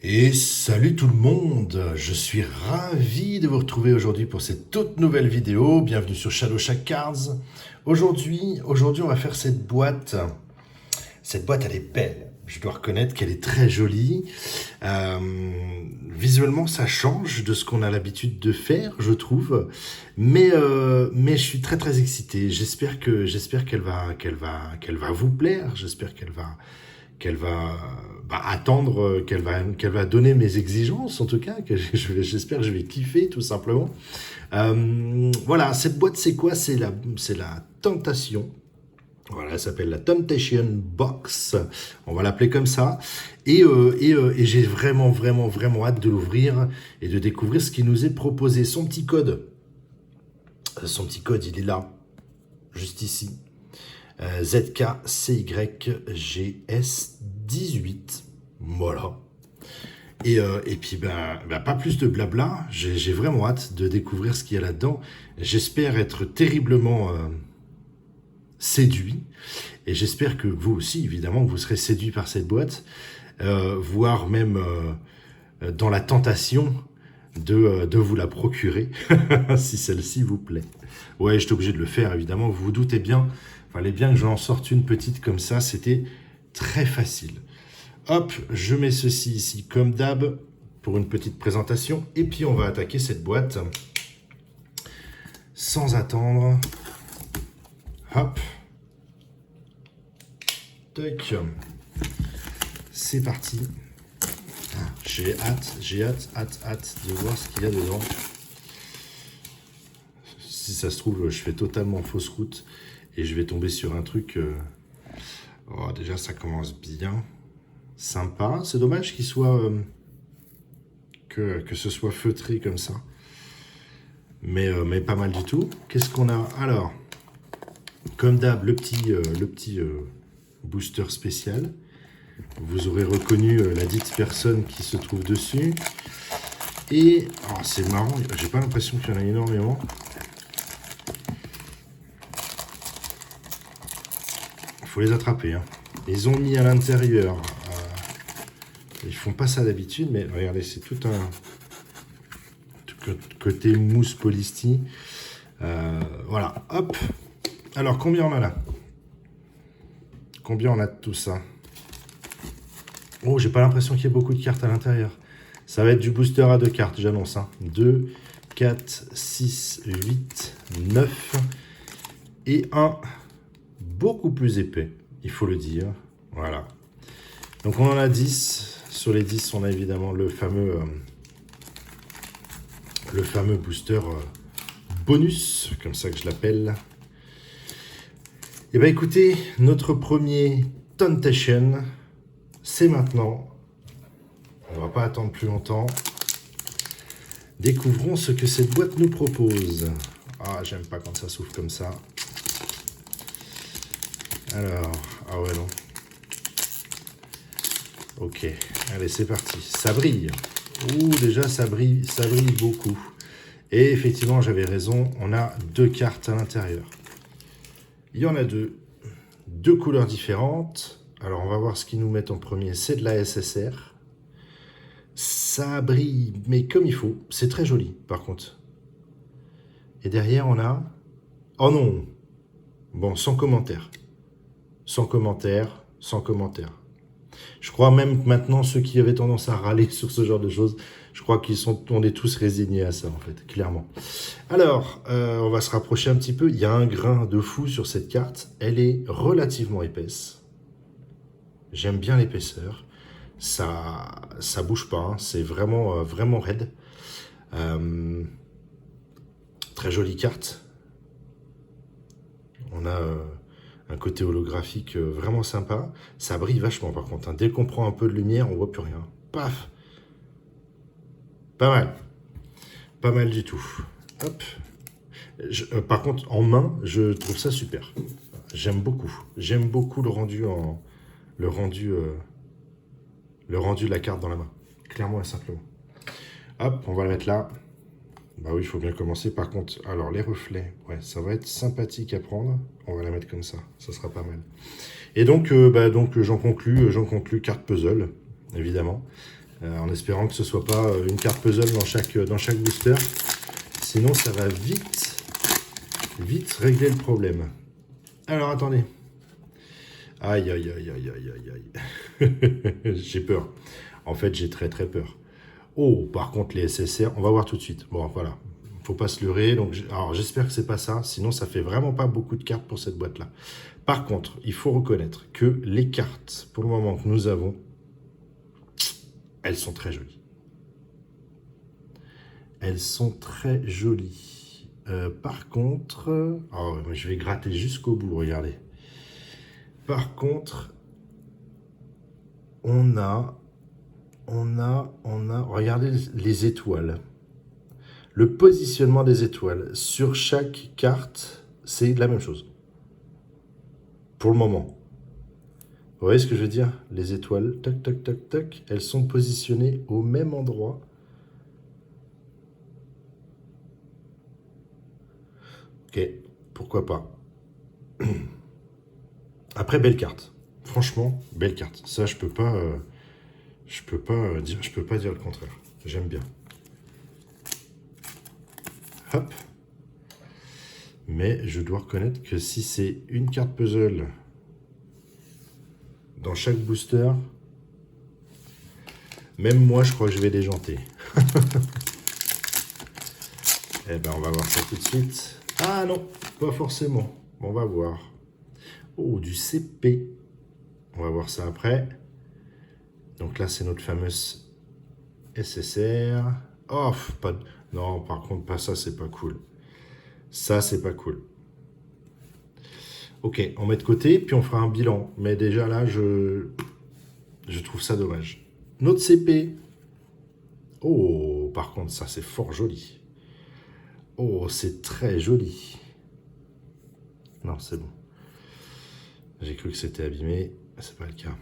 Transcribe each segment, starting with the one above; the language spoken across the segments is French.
Et salut tout le monde, je suis ravi de vous retrouver aujourd'hui pour cette toute nouvelle vidéo. Bienvenue sur Shadow Shack Cards. Aujourd'hui, on va faire cette boîte. Cette boîte, elle est belle. Je dois reconnaître qu'elle est très jolie. Euh, Visuellement, ça change de ce qu'on a l'habitude de faire, je trouve. Mais je suis très très excité. J'espère qu'elle va vous plaire. J'espère qu'elle va attendre, qu'elle va donner mes exigences, en tout cas, j'espère que je vais kiffer, tout simplement. Voilà, cette boîte, c'est quoi? C'est la Tentation. Voilà, elle s'appelle la Temptation Box. On va l'appeler comme ça. Et j'ai vraiment hâte de l'ouvrir et de découvrir ce qui nous est proposé. Son petit code, il est là, juste ici. ZKCYGS18. Voilà. Et puis, pas plus de blabla. J'ai vraiment hâte de découvrir ce qu'il y a là-dedans. J'espère être terriblement séduit. Et j'espère que vous aussi, évidemment, vous serez séduit par cette boîte. Voire même dans la tentation de vous la procurer, si celle-ci vous plaît. Ouais, j'étais obligé de le faire, évidemment. Vous vous doutez bien. Fallait bien que j'en sorte une petite comme ça. C'était très facile. Hop, je mets ceci ici comme d'hab pour une petite présentation. Et puis on va attaquer cette boîte sans attendre. Hop. Tac. C'est parti. J'ai hâte de voir ce qu'il y a dedans. Si ça se trouve, je fais totalement fausse route et je vais tomber sur un truc. Oh, déjà, ça commence bien. Sympa. C'est dommage qu'il soit. Que ce soit feutré comme ça. Mais pas mal du tout. Qu'est-ce qu'on a? Alors, comme d'hab, le petit booster spécial. Vous aurez reconnu la dite personne qui se trouve dessus. Et oh, c'est marrant, j'ai pas l'impression qu'il y en a énormément. Il faut les attraper. Hein. Ils ont mis à l'intérieur. Ils font pas ça d'habitude, mais regardez, c'est tout un côté mousse polysti. Voilà, hop. Alors, combien on a là? Combien on a de tout ça? Oh, j'ai pas l'impression qu'il y ait beaucoup de cartes à l'intérieur. Ça va être du booster à 2 cartes, j'annonce. Hein. 2, 4, 6, 8, 9 et un beaucoup plus épais, il faut le dire. Voilà. Donc on en a 10. Sur les 10, on a évidemment le fameux booster bonus, comme ça que je l'appelle. Et bien écoutez, notre premier Temptation, c'est maintenant. On va pas attendre plus longtemps. Découvrons ce que cette boîte nous propose. Ah, j'aime pas quand ça s'ouvre comme ça. Alors, ah ouais non. Ok, allez c'est parti. Ça brille. Ouh, déjà ça brille beaucoup. Et effectivement, j'avais raison, on a 2 cartes à l'intérieur. Il y en a deux couleurs différentes. Alors on va voir ce qu'ils nous mettent en premier. C'est de la SSR. Ça brille, mais comme il faut. C'est très joli, par contre. Et derrière, on a... Oh non! Bon, sans commentaire. Sans commentaire. Je crois même que maintenant, ceux qui avaient tendance à râler sur ce genre de choses, je crois on est tous résignés à ça, en fait, clairement. Alors, on va se rapprocher un petit peu. Il y a un grain de fou sur cette carte. Elle est relativement épaisse. J'aime bien l'épaisseur. Ça bouge pas, hein. C'est vraiment raide. Très jolie carte. On a un côté holographique vraiment sympa. Ça brille vachement par contre. Hein. Dès qu'on prend un peu de lumière, on voit plus rien. Paf. Pas mal. Pas mal du tout. Hop. Par contre, en main, je trouve ça super. J'aime beaucoup. J'aime beaucoup le rendu de la carte dans la main. Clairement et simplement. Hop, on va la mettre là. Bah oui, il faut bien commencer. Par contre, alors les reflets, ouais, ça va être sympathique à prendre. On va la mettre comme ça sera pas mal. Et donc, j'en conclus carte puzzle, évidemment. En espérant que ce ne soit pas une carte puzzle dans chaque booster. Sinon, ça va vite régler le problème. Alors, attendez. Aïe, aïe, aïe, aïe, aïe, aïe, aïe. J'ai peur. En fait, j'ai très peur. Oh, par contre, les SSR, on va voir tout de suite. Bon, voilà. Faut pas se leurrer. Donc, alors, j'espère que c'est pas ça. Sinon, ça fait vraiment pas beaucoup de cartes pour cette boîte-là. Par contre, il faut reconnaître que les cartes, pour le moment que nous avons, elles sont très jolies. Elles sont très jolies. Par contre... Oh, je vais gratter jusqu'au bout, regardez. Par contre, on a... Regardez les étoiles. Le positionnement des étoiles sur chaque carte, c'est la même chose. Pour le moment. Vous voyez ce que je veux dire? Les étoiles, tac, tac, tac, tac, elles sont positionnées au même endroit. Ok, pourquoi pas. Après, belle carte. Franchement, belle carte. Ça, je peux pas dire le contraire. J'aime bien. Hop. Mais je dois reconnaître que si c'est une carte puzzle dans chaque booster, même moi, je crois que je vais déjanter. Eh ben, on va voir ça tout de suite. Ah non, pas forcément. On va voir. Oh, du CP. On va voir ça après. Donc là, c'est notre fameuse SSR. Oh, pas de... Non, par contre, pas ça, c'est pas cool. Ça, c'est pas cool. Ok, on met de côté, puis on fera un bilan. Mais déjà là, je trouve ça dommage. Notre CP. Oh, par contre, ça, c'est fort joli. Oh, c'est très joli. Non, c'est bon. J'ai cru que c'était abîmé. C'est pas le cas.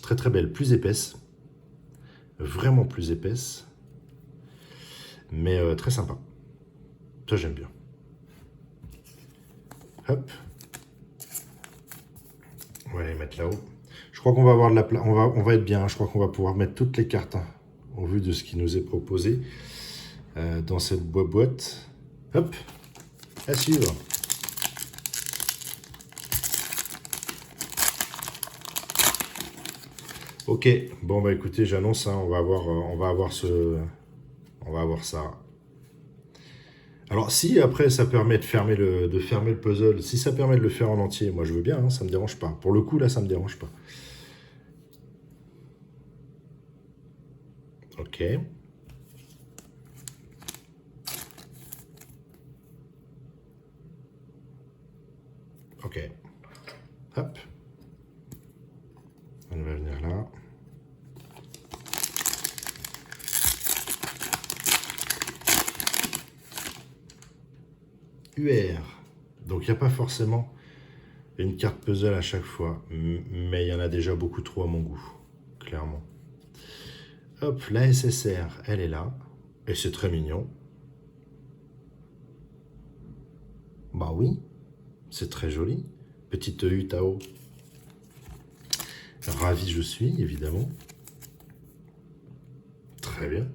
Très belle, plus épaisse. Vraiment plus épaisse. Mais très sympa. Ça, j'aime bien. Hop. On va les mettre là-haut. Je crois qu'on va avoir de la place. On va être bien. Je crois qu'on va pouvoir mettre toutes les cartes au vu de ce qui nous est proposé dans cette boîte. Hop. À suivre. Ok, bon bah écoutez, j'annonce, hein, on va avoir ça. Alors si après ça permet de fermer le puzzle, si ça permet de le faire en entier, moi je veux bien, hein, ça me dérange pas. Pour le coup là, ça me dérange pas. Ok. Ok. Hop. On va venir là. UR. Donc il n'y a pas forcément une carte puzzle à chaque fois, mais il y en a déjà beaucoup trop à mon goût, clairement. Hop, la SSR, elle est là, et c'est très mignon. Bah oui, c'est très joli. Petite Utao. Ravi je suis, évidemment. Très bien.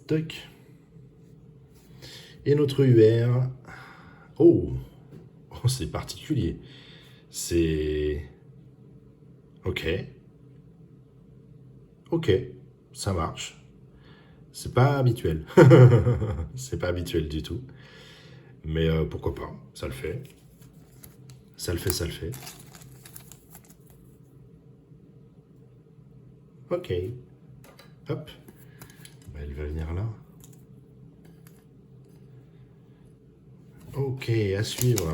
Toc. Et notre UR. Oh, oh c'est particulier. C'est... Ok. Ok, ça marche. C'est pas habituel. C'est pas habituel du tout. Mais pourquoi pas, ça le fait. Ça le fait, ça le fait. Ok. Hop. Bah, elle va venir là. Ok, à suivre.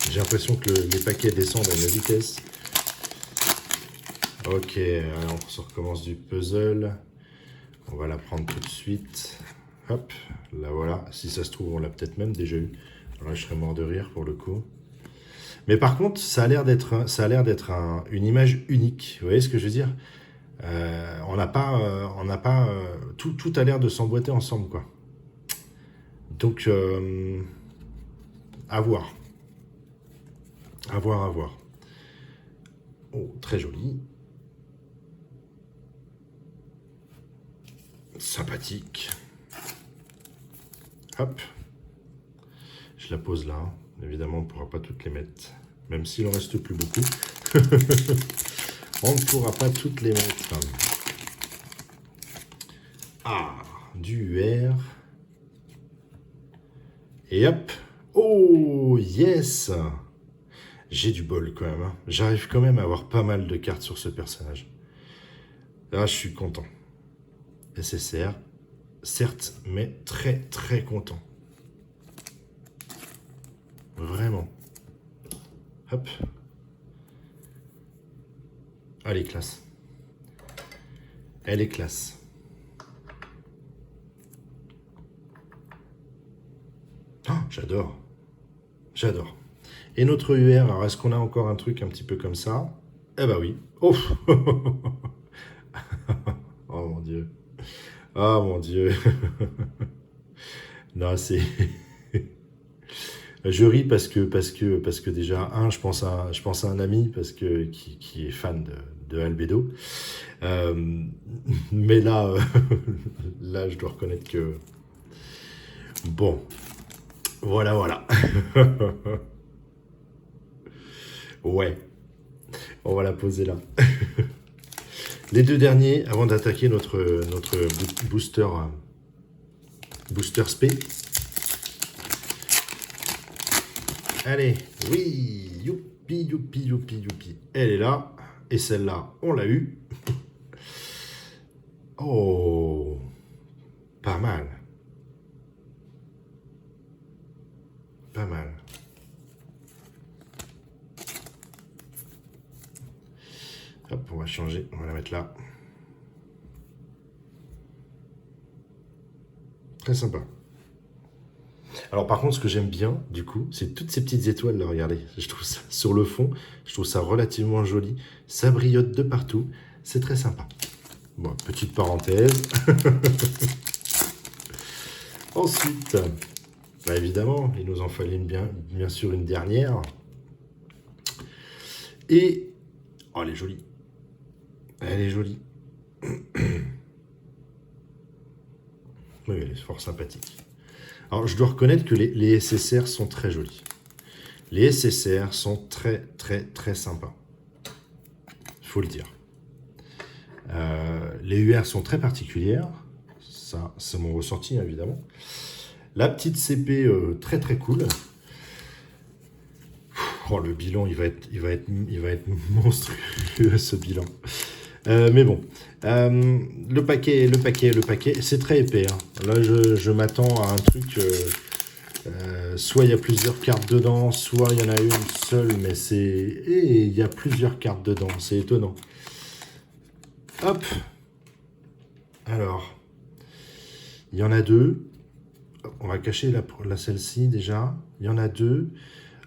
J'ai l'impression que les paquets descendent à une vitesse. Ok, alors on se recommence du puzzle. On va la prendre tout de suite. Hop, là voilà. Si ça se trouve, on l'a peut-être même déjà eu. Alors là, je serais mort de rire pour le coup. Mais par contre, ça a l'air d'être une image unique. Vous voyez ce que je veux dire? On n'a pas tout a l'air de s'emboîter ensemble, quoi. Donc, à voir. À voir, à voir. Oh, très joli. Sympathique. Hop. Je la pose là. Évidemment, on ne pourra pas toutes les mettre. Même s'il en reste plus beaucoup. On ne pourra pas toutes les mettre. Ah, du UR. Et hop. Oh, yes. J'ai du bol quand même. Hein. J'arrive quand même à avoir pas mal de cartes sur ce personnage. Ah, je suis content. SSR, certes, mais très très content. Vraiment. Hop. Elle est classe. Elle est classe. Oh, j'adore. J'adore. Et notre UR, alors est-ce qu'on a encore un truc un petit peu comme ça? Eh ben oui. Oh, oh mon Dieu. Oh mon Dieu. Non, c'est... Je ris parce que déjà, je pense à un ami qui est fan de Albedo. Mais là, là, je dois reconnaître que... Bon, voilà. Ouais, on va la poser là. Les deux derniers, avant d'attaquer notre booster spé. Allez, oui, youpi. Elle est là, et celle-là, on l'a eu. Oh, pas mal. Pas mal. Hop, on va changer, on va la mettre là. Très sympa. Alors par contre, ce que j'aime bien, du coup, c'est toutes ces petites étoiles là, regardez. Je trouve ça sur le fond, je trouve ça relativement joli. Ça brillote de partout, c'est très sympa. Bon, petite parenthèse. Ensuite, bah évidemment, il nous en fallait bien sûr une dernière. Et, oh, elle est jolie. Elle est jolie. Oui, elle est fort sympathique. Alors, je dois reconnaître que les SSR sont très jolis. Les SSR sont très sympas. Il faut le dire. Les UR sont très particulières. Ça, c'est mon ressenti, évidemment. La petite CP, très cool. Oh, le bilan, il va être monstrueux, ce bilan. Mais bon, le paquet, c'est très épais. Hein. Là, je m'attends à un truc, soit il y a plusieurs cartes dedans, soit il y en a une seule, mais c'est... Et il y a plusieurs cartes dedans, c'est étonnant. Hop. Alors, il y en a deux. On va cacher celle-ci déjà. Il y en a deux.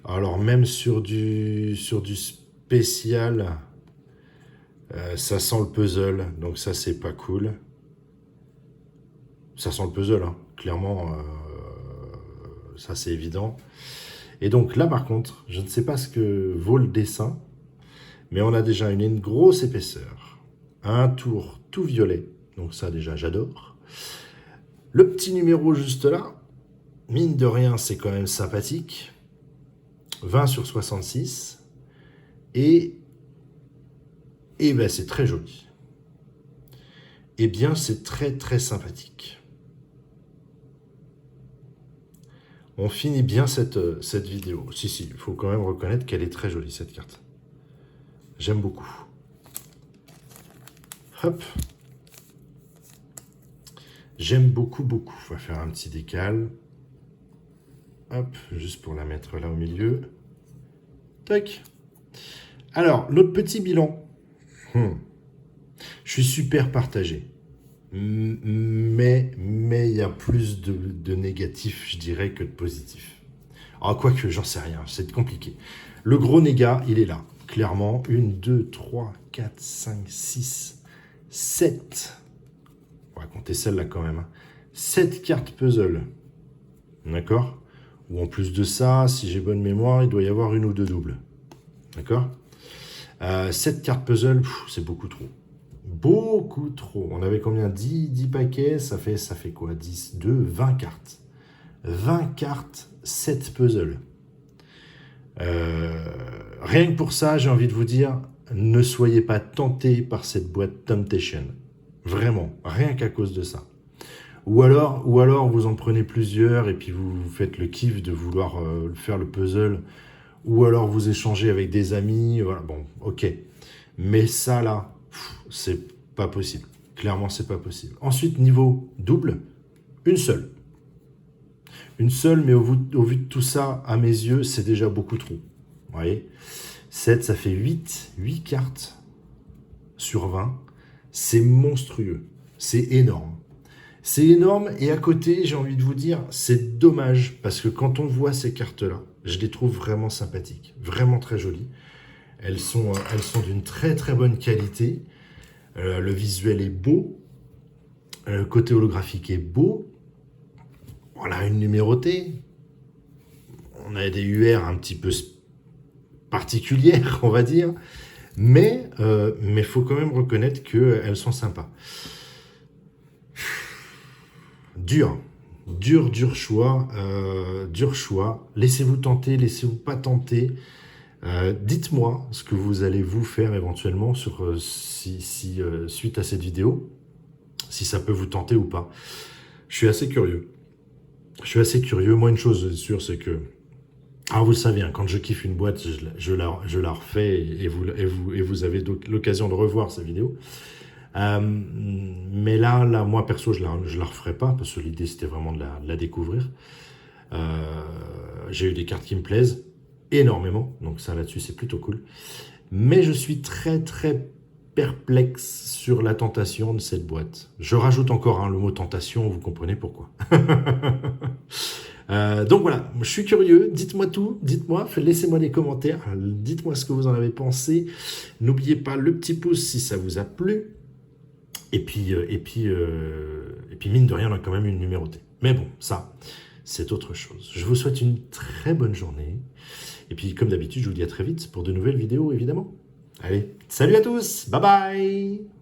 Alors, même sur du spécial... ça sent le puzzle, donc ça c'est pas cool. Ça sent le puzzle, hein. Clairement, ça c'est évident. Et donc là par contre, je ne sais pas ce que vaut le dessin, mais on a déjà une grosse épaisseur. Un tour tout violet, donc ça déjà j'adore. Le petit numéro juste là, mine de rien c'est quand même sympathique. 20 sur 66. Et ben c'est très joli. Eh bien, c'est très sympathique. On finit bien cette vidéo. Si, il faut quand même reconnaître qu'elle est très jolie, cette carte. J'aime beaucoup. Hop. J'aime beaucoup. On va faire un petit décal. Hop, juste pour la mettre là au milieu. Tac. Alors, notre petit bilan. Je suis super partagé. Mais il y a plus de négatifs, je dirais, que de positifs. Alors, quoique, j'en sais rien, c'est compliqué. Le gros négat, il est là. Clairement, 1, 2, 3, 4, 5, 6, 7. On va compter celle-là quand même. 7 cartes puzzle. D'accord? Ou en plus de ça, si j'ai bonne mémoire, il doit y avoir une ou deux doubles. D'accord? 7 cartes puzzle, c'est beaucoup trop. Beaucoup trop. On avait combien? 10 paquets, ça fait quoi? 10, 2, 20 cartes. 20 cartes, 7 puzzles. Rien que pour ça, j'ai envie de vous dire, ne soyez pas tentés par cette boîte Temptation. Vraiment, rien qu'à cause de ça. Ou alors vous en prenez plusieurs et puis vous faites le kiff de vouloir faire le puzzle. Ou alors vous échangez avec des amis. Voilà, bon, ok. Mais ça là, c'est pas possible. Clairement, c'est pas possible. Ensuite, niveau double, une seule. Une seule, mais au vu de tout ça, à mes yeux, c'est déjà beaucoup trop. Vous voyez, 7, ça fait 8 cartes sur 20. C'est monstrueux. C'est énorme. C'est énorme, et à côté, j'ai envie de vous dire, c'est dommage, parce que quand on voit ces cartes-là, je les trouve vraiment sympathiques, vraiment très jolies. Elles sont d'une très très bonne qualité. Le visuel est beau. Le côté holographique est beau. On a une numérotée. On a des UR un petit peu particulières, on va dire. Mais faut quand même reconnaître qu'elles sont sympas. Dur choix. Laissez-vous tenter, laissez-vous pas tenter. Dites-moi ce que vous allez vous faire éventuellement sur, suite à cette vidéo, si ça peut vous tenter ou pas. Je suis assez curieux. Moi, une chose est sûre, c'est que, alors vous le savez, hein, quand je kiffe une boîte, je la refais et vous avez l'occasion de revoir ces vidéos. Mais là, moi perso, je la referai pas parce que l'idée c'était vraiment de la découvrir. J'ai eu des cartes qui me plaisent énormément, donc ça là-dessus c'est plutôt cool. Mais je suis très très perplexe sur la tentation de cette boîte. Je rajoute encore le mot tentation, vous comprenez pourquoi. Donc voilà, je suis curieux, dites-moi tout, laissez-moi des commentaires, dites-moi ce que vous en avez pensé. N'oubliez pas le petit pouce si ça vous a plu. Et puis mine de rien, on a quand même une numérotée. Mais bon, ça, c'est autre chose. Je vous souhaite une très bonne journée. Et puis, comme d'habitude, je vous dis à très vite pour de nouvelles vidéos, évidemment. Allez, salut à tous, bye bye!